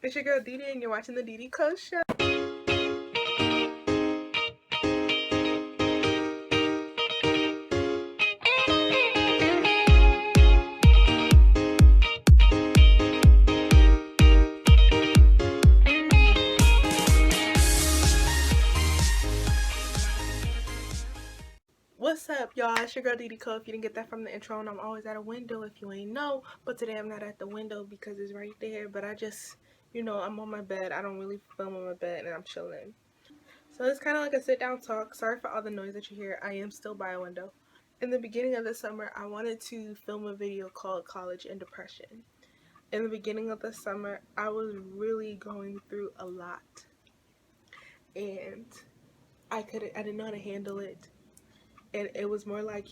It's your girl DiDi and you're watching the DiDikoshow. What's up, y'all? It's your girl DiDi. If you didn't get that from the intro, and I'm always at a window if you ain't know. But today I'm not at the window because it's right there. But I just, I'm on my bed. I don't really film on my bed and I'm chilling. So it's kind of like a sit down talk. Sorry for all the noise that you hear. I am still by a window. In the beginning of the summer, I wanted to film a video called College and Depression. In the beginning of the summer, I was really going through a lot. And I didn't know how to handle it. And it was more like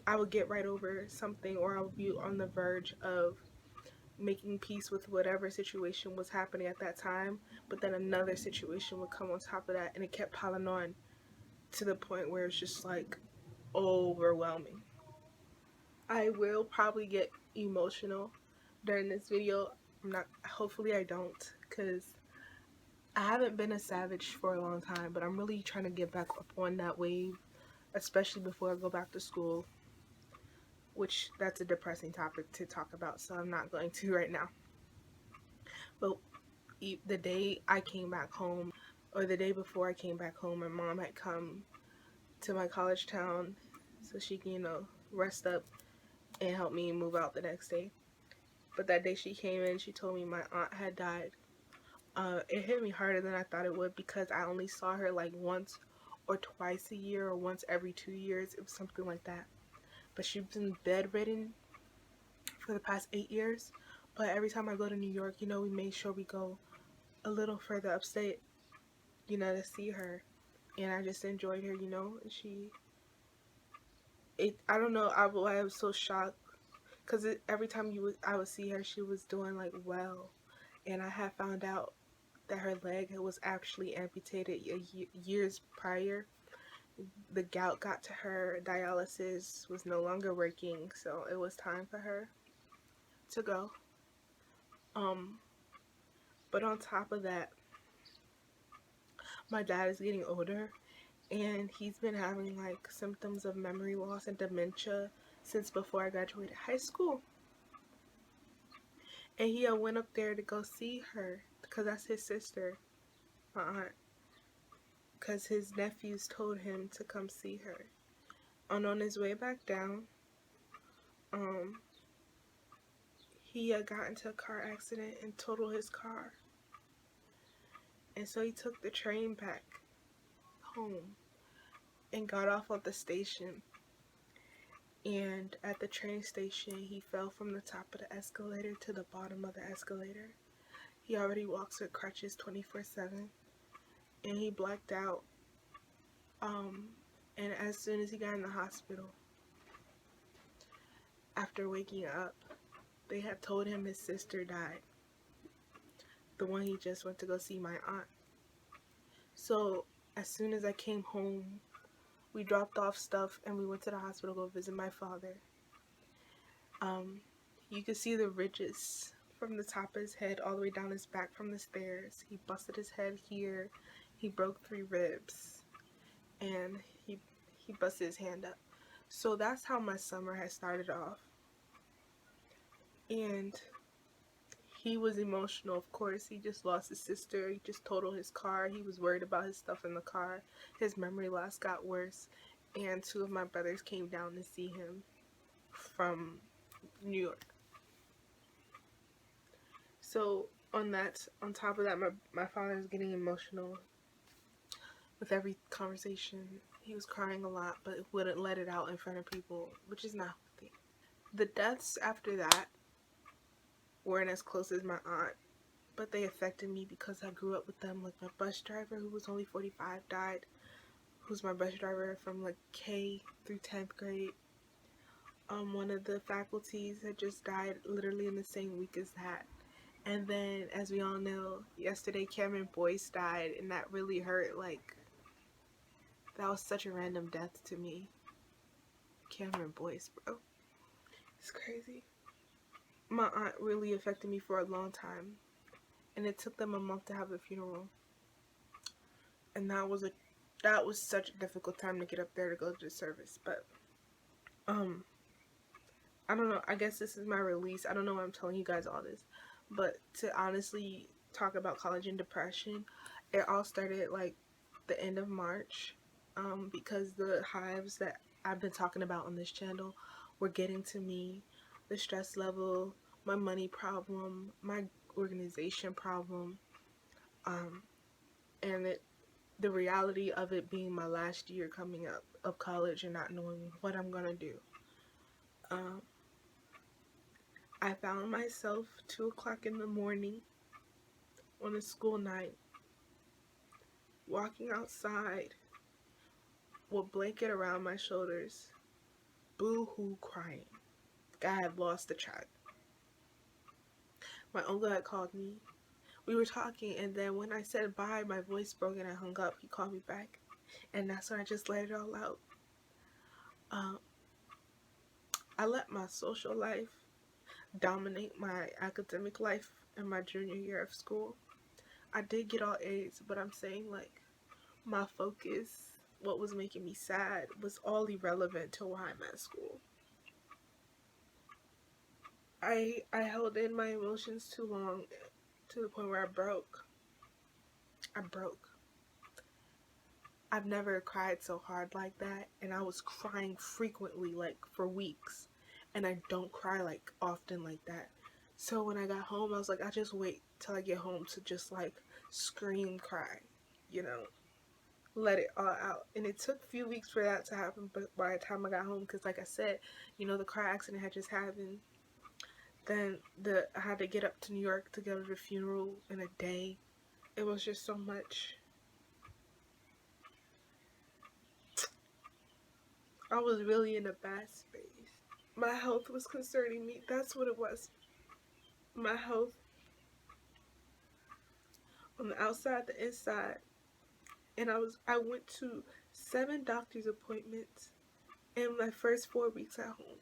I would get right over something, or I would be on the verge of making peace with whatever situation was happening at that time, but then another situation would come on top of that, and it kept piling on to the point where it's just like overwhelming. I will probably get emotional during this video. Hopefully I don't, because I haven't been a savage for a long time, but I'm really trying to get back up on that wave, especially before I go back to school, which that's a depressing topic to talk about, so I'm not going to right now. But the day I came back home, or the day before I came back home, my mom had come to my college town so she can, rest up and help me move out the next day. But that day she came in, she told me my aunt had died. It hit me harder than I thought it would, because I only saw her like once or twice a year, or once every 2 years. It was something like that. But she's been bedridden for the past 8 years. But every time I go to New York, we made sure we go a little further upstate, to see her. And I just enjoyed her, I don't know, I was so shocked, because every time I would see her, she was doing like well. And I had found out that her leg was actually amputated years prior. The gout got to her, dialysis was no longer working, so it was time for her to go. But on top of that, my dad is getting older, and he's been having like symptoms of memory loss and dementia since before I graduated high school. And he went up there to go see her, because that's his sister, my aunt, because his nephews told him to come see her. And on his way back down, he got into a car accident and totaled his car. And so he took the train back home and got off at the station. And at the train station, he fell from the top of the escalator to the bottom of the escalator. He already walks with crutches 24/7, and he blacked out. And as soon as he got in the hospital, after waking up, they had told him his sister died, the one he just went to go see, my aunt. So as soon as I came home, we dropped off stuff and we went to the hospital to go visit my father. You could see the ridges from the top of his head all the way down his back from the stairs. He busted his head here. He broke 3 ribs, and he busted his hand up. So that's how my summer has started off. And he was emotional, of course. He just lost his sister. He just totaled his car. He was worried about his stuff in the car. His memory loss got worse. And 2 of my brothers came down to see him from New York. So on top of that, my father was getting emotional with every conversation. He was crying a lot, but wouldn't let it out in front of people, which is not healthy. The deaths after that weren't as close as my aunt, but they affected me because I grew up with them. Like, my bus driver, who was only 45, died, who's my bus driver from like K through 10th grade. One of the faculties had just died literally in the same week as that. And then, as we all know, yesterday Cameron Boyce died, and that really hurt. Like, that was such a random death to me. Cameron Boyce, bro. It's crazy. My aunt really affected me for a long time. and it took them a month to have the funeral. And that was such a difficult time to get up there to go to the service. But I don't know, I guess this is my release. I don't know why I'm telling you guys all this, but to honestly talk about college and depression, it all started like the end of March, because the hives that I've been talking about on this channel were getting to me. The stress level, my money problem, my organization problem, and the reality of it being my last year coming up of college and not knowing what I'm gonna do. I found myself 2 o'clock in the morning on a school night, walking outside with a blanket around my shoulders, boo-hoo crying. I had lost the child. My uncle had called me. We were talking, and then when I said bye, my voice broke and I hung up. He called me back, and that's when I just let it all out. I let my social life dominate my academic life in my junior year of school. I did get all A's, but I'm saying, like, my focus, what was making me sad, was all irrelevant to why I'm at school. I held in my emotions too long, to the point where I broke. I've never cried so hard like that, and I was crying frequently, like for weeks, and I don't cry like often like that. So when I got home, I was like, I just wait till I get home to just like scream, cry, you know, let it all out. And it took a few weeks for that to happen, but by the time I got home, because like I said, you know, the car accident had just happened. Then I had to get up to New York to go to the funeral in a day. It was just so much. I was really in a bad space. My health was concerning me. That's what it was. My health on the outside, the inside. And I went to 7 doctor's appointments in my first 4 weeks at home.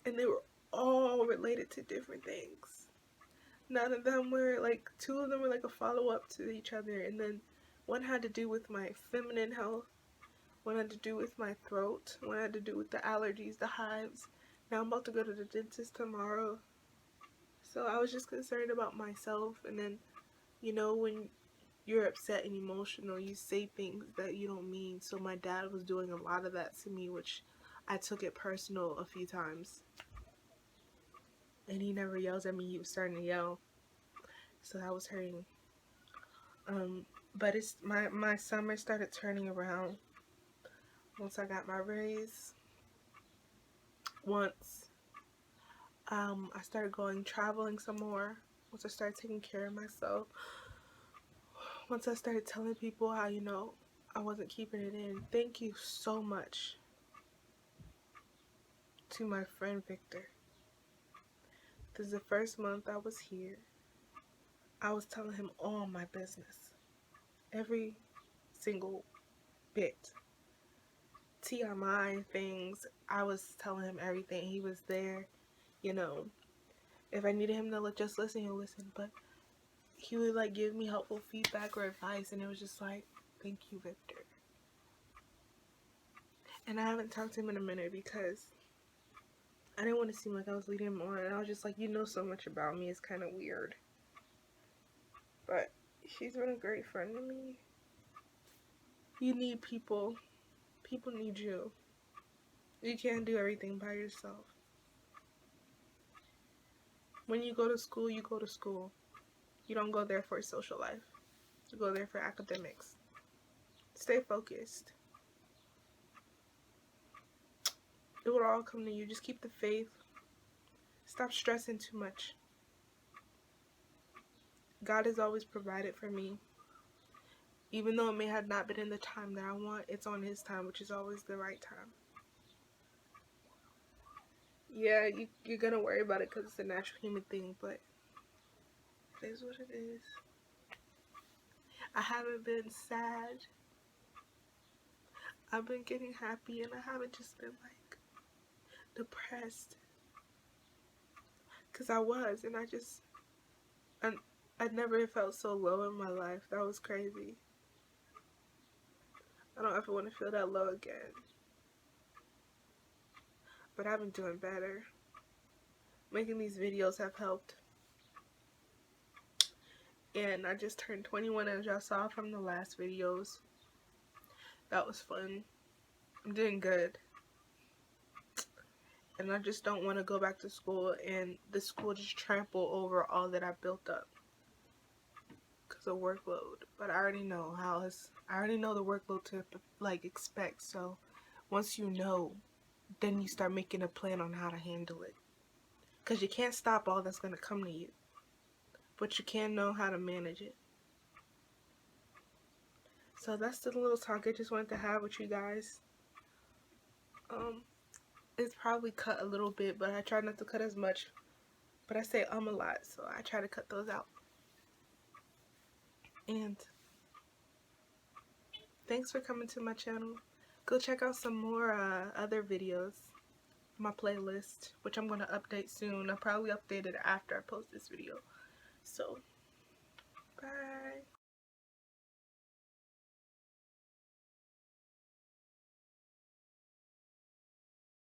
And they were all related to different things. None of them were like, 2 of them were like a follow-up to each other. And then one had to do with my feminine health. One had to do with my throat. One had to do with the allergies, the hives. Now I'm about to go to the dentist tomorrow. So I was just concerned about myself. And then, you know, when you're upset and emotional, you say things that you don't mean. So my dad was doing a lot of that to me, which I took it personal a few times. And he never yells at me. He was starting to yell. So that was hurting. But it's my summer started turning around once I got my raise. Once I started traveling some more. Once I started taking care of myself. Once I started telling people how, you know, I wasn't keeping it in. Thank you so much to my friend Victor. This is the first month I was here. I was telling him all my business. Every single bit. TMI things, I was telling him everything. He was there, you know. If I needed him to just listen, he'll listen. But he would like give me helpful feedback or advice, and it was just like, thank you, Victor. And I haven't talked to him in a minute because I didn't want to seem like I was leading him on. And I was just like, you know so much about me, it's kind of weird. But she's been a great friend to me. You need people. People need you. You can't do everything by yourself. When you go to school, you go to school. You don't go there for a social life. You go there for academics. Stay focused. It will all come to you. Just keep the faith. Stop stressing too much. God has always provided for me. Even though it may have not been in the time that I want, it's on His time, which is always the right time. Yeah, you're gonna worry about it because it's a natural human thing, but it is what it is. I haven't been sad. I've been getting happy, and I haven't just been like depressed. Because I was, and I never felt so low in my life. That was crazy. I don't ever want to feel that low again. But I've been doing better. Making these videos have helped. And I just turned 21, as y'all saw from the last videos. That was fun. I'm doing good. And I just don't want to go back to school and the school just trample over all that I built up because of workload. But I already know I already know the workload to like expect. So once you know, then you start making a plan on how to handle it. Because you can't stop all that's going to come to you. But you can know how to manage it. So that's the little talk I just wanted to have with you guys. It's probably cut a little bit, but I try not to cut as much. But I say a lot, so I try to cut those out. And thanks for coming to my channel. Go check out some more other videos. My playlist, which I'm going to update soon. I'll probably update it after I post this video. So, bye.